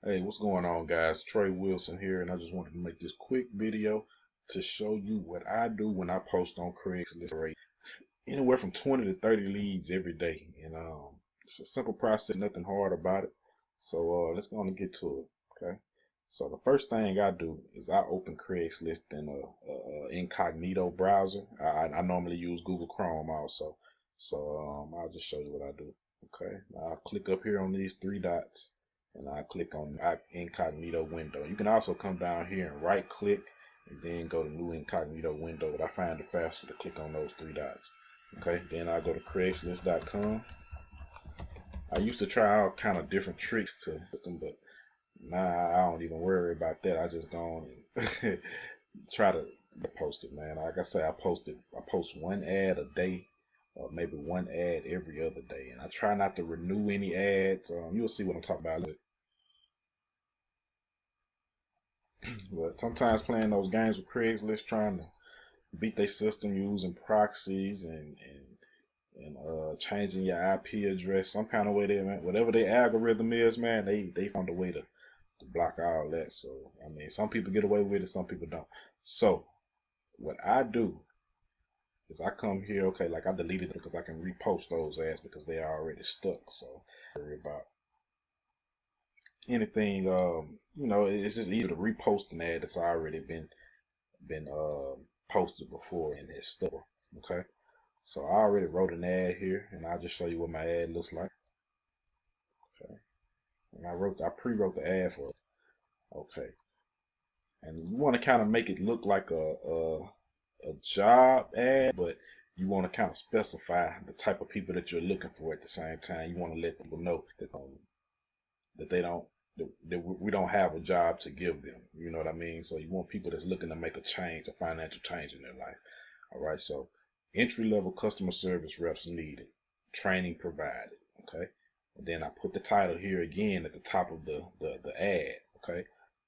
Hey, what's going on, guys? Trey Wilson here, and I just wanted to make this quick video to show you what I do when I post on Craigslist Trey. Anywhere from 20 to 30 leads every day, and it's a simple process, nothing hard about it. So let's go on and get to it. Okay. So the first thing I do is I open Craigslist in a incognito browser. I normally use Google Chrome also. So I'll just show you what I do. Okay. I'll click up here on these three dots and I click on incognito window. You can also come down here and right click and then go to new incognito window, but I find it faster to click on those three dots. Okay, then I go to Craigslist.com. I used to try all kind of different tricks to them, but now I don't even worry about that. I just go on and try to post it, man. Like I say, I post one ad a day, or maybe one ad every other day, and I try not to renew any ads. You'll see what I'm talking about. But sometimes playing those games with Craigslist, trying to beat their system using proxies and changing your IP address some kind of way, they man, whatever their algorithm is, man, they found a way to block all that. So I mean, some people get away with it, some people don't. So what I do is I come here, okay, like I deleted it because I can repost those ads because they are already stuck. So worry about anything. It's just easier to repost an ad that's already been posted before and it's stuck. Okay. So I already wrote an ad here, and I'll just show you what my ad looks like. Okay. And I pre-wrote the ad for it. Okay. And you want to kind of make it look like a job ad, but you want to kind of specify the type of people that you're looking for at the same time. You want to let people know that they don't that we don't have a job to give them. You know what I mean? So you want people that's looking to make a change, a financial change in their life. All right. So entry-level customer service reps needed, training provided. Okay. And then I put the title here again at the top of the ad. Okay.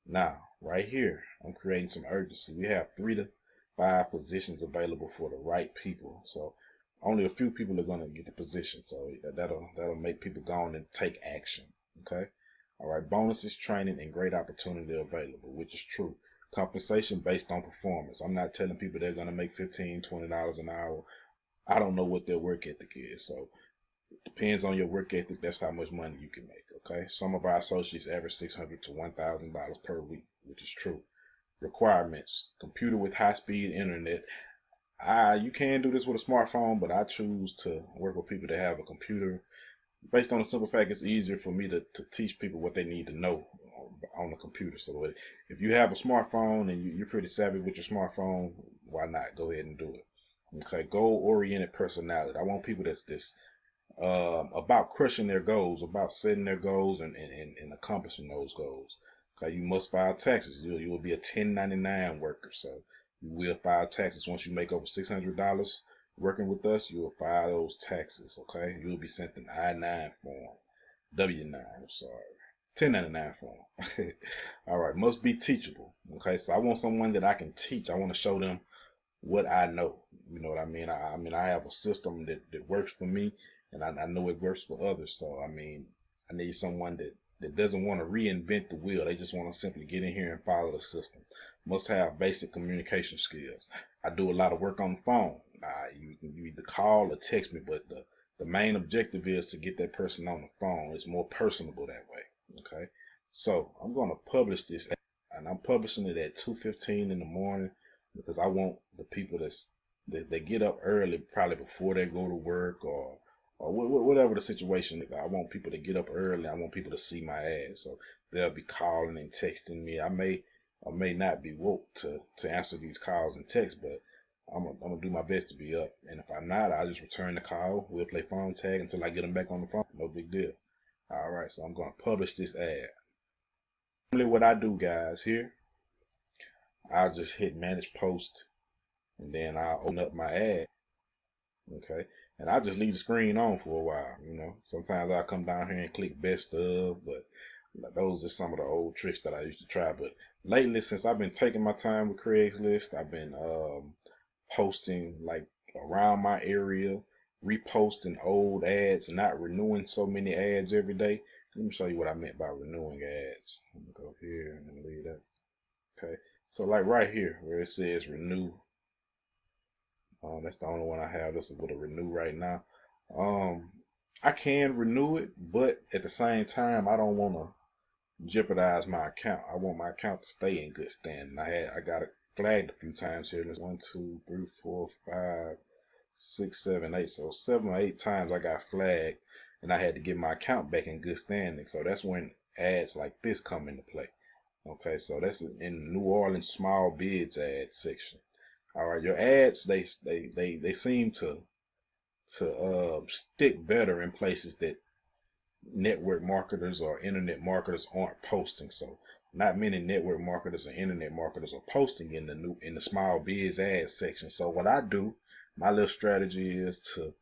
Now, right here, I'm creating some urgency. We have 3 to 5 positions available for the right people. So only a few people are going to get the position. So that'll make people go on and take action. Okay. All right. Bonuses, training, and great opportunity available, which is true. Compensation based on performance. I'm not telling people they're going to make $15, $20 an hour. I don't know what their work ethic is. So it depends on your work ethic. That's how much money you can make. Okay. Some of our associates average $600 to $1,000 per week, which is true. Requirements: computer with high-speed internet. You can do this with a smartphone, but I choose to work with people that have a computer based on the simple fact it's easier for me to teach people what they need to know on the computer. So if you have a smartphone and you're pretty savvy with your smartphone, why not go ahead and do it? Okay, goal-oriented personality. I want people that's this about crushing their goals, about setting their goals and accomplishing those goals. Okay, you must file taxes. You will be a 1099 worker, so you will file taxes once you make over $600 working with us. You will file those taxes. Okay, you will be sent an I-9 form, W-9. I'm sorry. 1099 form. All right, must be teachable. Okay, so I want someone that I can teach. I want to show them what I know. You know what I mean? I have a system that works for me, and I know it works for others. So I mean, I need someone that doesn't want to reinvent the wheel. They just want to simply get in here and follow the system. Must have basic communication skills. I do a lot of work on the phone. You either call or text me, but the main objective is to get that person on the phone. It's more personable that way. Okay, so I'm going to publish this, and I'm publishing it at 2:15 in the morning because I want the people that they get up early, probably before they go to work or whatever the situation is. I want people to get up early. I want people to see my ads, so they'll be calling and texting me. I may or may not be woke to answer these calls and texts, but I'm gonna do my best to be up. And if I'm not, I'll just return the call. We'll play phone tag until I get them back on the phone. No big deal. All right, so I'm gonna publish this ad. Normally, what I do, guys, here, I'll just hit manage post, and then I'll open up my ad. Okay, and I just leave the screen on for a while. Sometimes I come down here and click best of, but those are some of the old tricks that I used to try. But lately, since I've been taking my time with Craigslist, I've been posting like around my area, reposting old ads, not renewing so many ads every day. let me show you what I meant by renewing ads. Let me go here and leave that. Okay, so like right here where it says renew, that's the only one I have. This is with a renew right now. I can renew it, but at the same time, I don't want to jeopardize my account. I want my account to stay in good standing. I got it flagged a few times here. There's 1, 2, 3, 4, 5, 6, 7, 8. So 7 or 8 times I got flagged, and I had to get my account back in good standing. So that's when ads like this come into play. Okay, so that's in New Orleans small bids ad section. All right, your ads they seem to stick better in places that network marketers or internet marketers aren't posting. So not many network marketers or internet marketers are posting in the small biz ads section. So what I do, my little strategy is to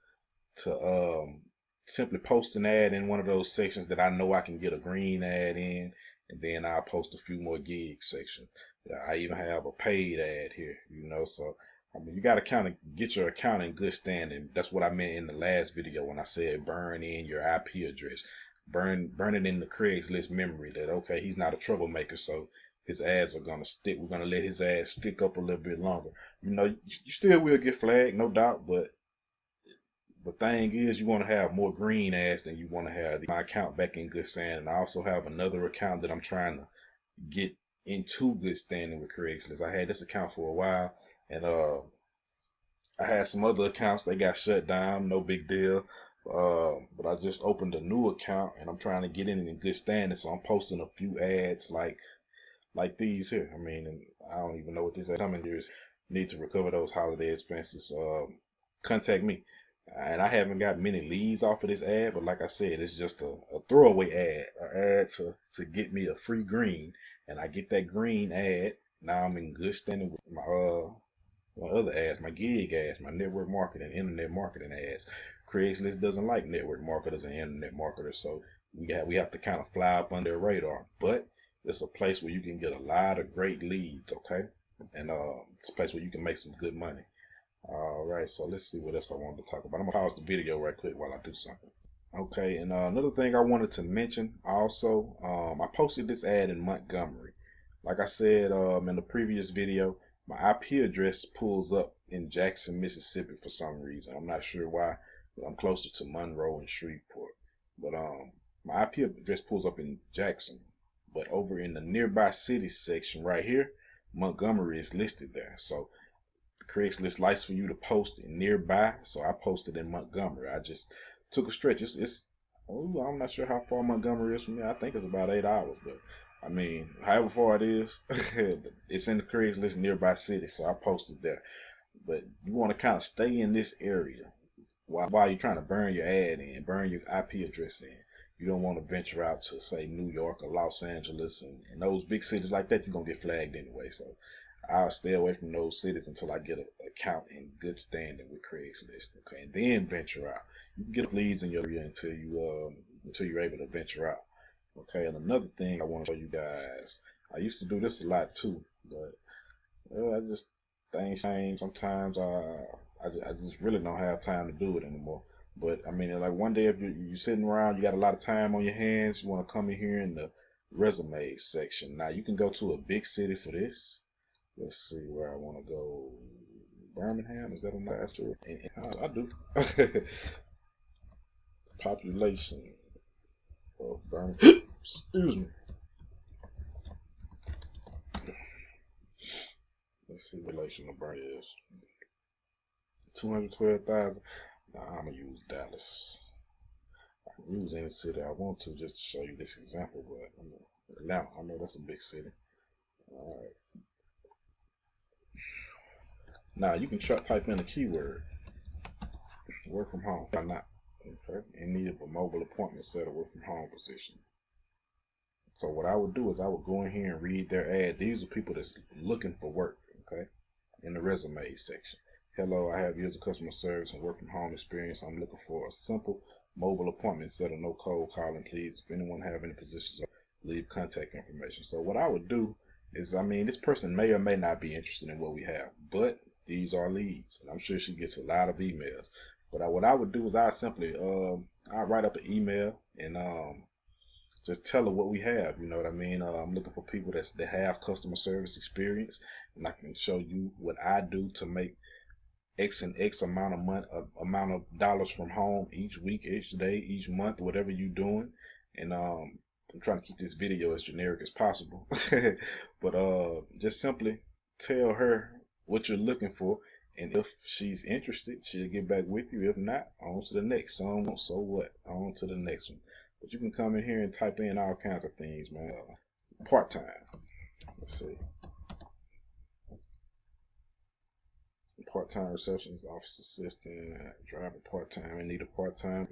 simply post an ad in one of those sections that I know I can get a green ad in, and then I'll post a few more gig sections. I even have a paid ad here, so I mean, you got to kind of get your account in good standing. That's what I meant in the last video when I said burn in your IP address. Burn it in the Craigslist memory that, okay, he's not a troublemaker, so his ads are going to stick. We're going to let his ads stick up a little bit longer. You still will get flagged, no doubt, but the thing is, you want to have more green ads than you want to have my account back in good standing. I also have another account that I'm trying to get into good standing with Craigslist. I had this account for a while, and I had some other accounts, they got shut down, no big deal. But I just opened a new account, and I'm trying to get in good standing, so I'm posting a few ads like these here. I mean, and I don't even know what this is. How many years need to recover those holiday expenses? Contact me. And I haven't got many leads off of this ad, but like I said, it's just a throwaway ad, an ad to get me a free green, and I get that green ad. Now I'm in good standing with my other ads, my gig ads, my network marketing, internet marketing ads. Craigslist doesn't like network marketers and internet marketers, so we have to kind of fly up under their radar. But it's a place where you can get a lot of great leads, okay? And it's a place where you can make some good money. All right, so let's see what else I wanted to talk about. I'm gonna pause the video right quick while I do something. Okay, and another thing I wanted to mention also, I posted this ad in Montgomery. Like I said in the previous video, my IP address pulls up in Jackson, Mississippi for some reason. I'm not sure why, but I'm closer to Monroe and Shreveport. But my IP address pulls up in Jackson, but over in the nearby cities section right here, Montgomery is listed there. So Craigslist likes for you to post in nearby, so I posted in Montgomery. I just took a stretch. I'm not sure how far Montgomery is from me. I think it's about 8 hours, but I mean, however far it is, it's in the Craigslist nearby city, so I posted there. But you want to kind of stay in this area while you're trying to burn your ad in, burn your IP address in. You don't want to venture out to, say, New York or Los Angeles, and those big cities like that, you're going to get flagged anyway. So I'll stay away from those cities until I get an account in good standing with Craigslist, okay? And then venture out. You can get leads in your area until you're able to venture out, okay? And another thing I want to show you guys, I used to do this a lot too, but things change. Sometimes I just really don't have time to do it anymore. But I mean, like one day if you're sitting around, you got a lot of time on your hands, you want to come in here in the resume section. Now you can go to a big city for this. Let's see where I want to go. Birmingham, is that a nice one? I do. Population of Birmingham. Excuse me. Let's see what relation of Birmingham is. 212,000. Nah, I'm gonna use Dallas. I can use any city I want to just to show you this example, but Atlanta, I know that's a big city. All right. Now you can type in a keyword, work from home. Why not? Okay. In need of a mobile appointment set or work from home position. So what I would do is I would go in here and read their ad. These are people that's looking for work, okay? In the resume section. Hello, I have years of customer service and work from home experience. I'm looking for a simple mobile appointment set or no cold calling, please. If anyone have any positions, leave contact information. So what I would do is, I mean, this person may or may not be interested in what we have, but these are leads, and I'm sure she gets a lot of emails. But what I would do is I simply I write up an email, and just tell her what we have. You know what I mean? I'm looking for people that have customer service experience, and I can show you what I do to make X and X amount of money, amount of dollars from home each week, each day, each month, whatever you're doing. And I'm trying to keep this video as generic as possible. But just simply tell her what you're looking for, and if she's interested, she'll get back with you. If not, on to the next. Some won't, so what? On to the next one. But you can come in here and type in all kinds of things, man. Part-time. Let's see. Part-time receptionist, office assistant, driver part-time, in need of part-time.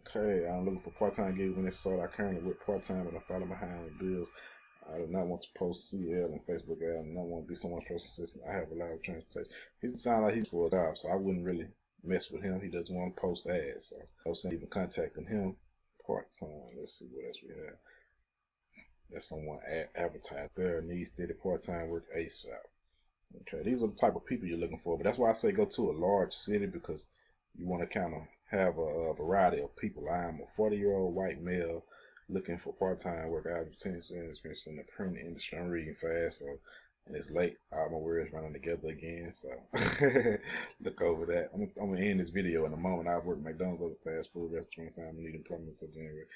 Okay, I'm looking for part-time gigs when they start. I currently work part-time, but I'm falling behind with bills. I do not want to post CL and Facebook ad. I do not want to be someone's personal assistant. I have a lot of transportation. He sounds like he's for a job, so I wouldn't really mess with him. He doesn't want to post ads, so I was even contacting him part-time. Let's see what else we have. There's someone advertised there, needs steady part-time work ASAP. Okay, these are the type of people you're looking for, but that's why I say go to a large city, because you want to kind of have a variety of people. I am a 40-year-old white male looking for part-time work. I have 10 years experience in the print industry. I'm reading fast, so, and it's late. All my words running together again, so look over that. I'm gonna end this video in a moment. I've worked McDonald's, other fast food restaurants. I need employment for January.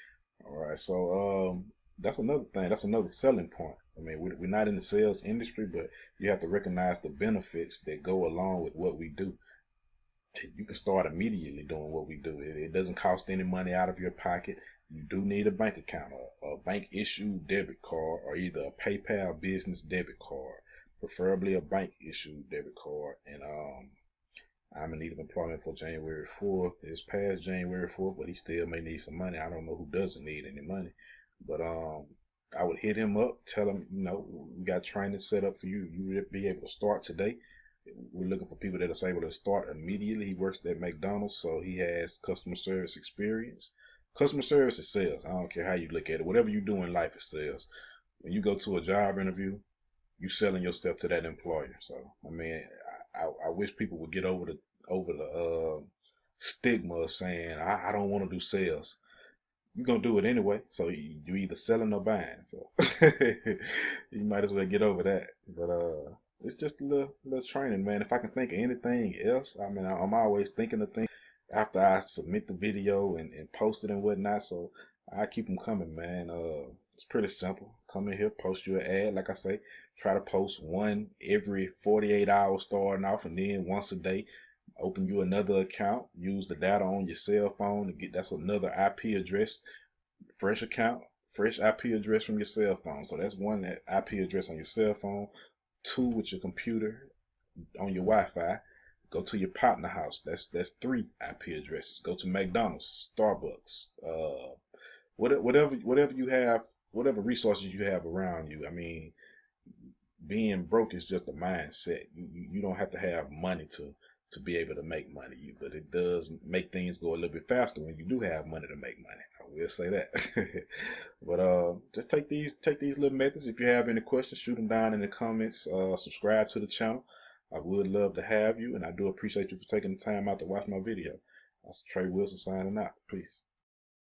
All right, so that's another thing. That's another selling point. I mean, we're not in the sales industry, but you have to recognize the benefits that go along with what we do. You can start immediately doing what we do. It doesn't cost any money out of your pocket. You do need a bank account, a bank issued debit card, or either a PayPal business debit card, preferably a bank issued debit card. And I'm in need of employment for January 4th. It's past January 4th, but he still may need some money. I don't know who doesn't need any money, but I would hit him up, tell him, you know, we got training set up for you. You will be able to start today. We're looking for people that are able to start immediately. He works at McDonald's, so he has customer service experience. Customer service is sales. I don't care how you look at it. Whatever you do in life is sales. When you go to a job interview, you're selling yourself to that employer. So, I mean, I wish people would get over the stigma of saying, I don't want to do sales. You're going to do it anyway, so you either selling or buying. So you might as well get over that. But it's just a little training, man. If I can think of anything else, I mean, I'm always thinking of things after I submit the video and post it and whatnot. So I keep them coming, man. It's pretty simple. Come in here, post your ad. Like I say, try to post one every 48 hours starting off, and then once a day. Open you another account, use the data on your cell phone to get, that's another IP address, fresh account, fresh IP address from your cell phone. So that's one IP address on your cell phone. Two with your computer on your Wi-Fi. Go to your partner house. That's 3 IP addresses. Go to McDonald's, Starbucks, whatever you have, whatever resources you have around you. I mean, being broke is just a mindset. You don't have to have money to be able to make money, but it does make things go a little bit faster when you do have money to make money. I will say that. But just take these little methods. If you have any questions, shoot them down in the comments. Subscribe to the channel. I would love to have you, and I do appreciate you for taking the time out to watch my video. That's Trey Wilson signing out. Peace.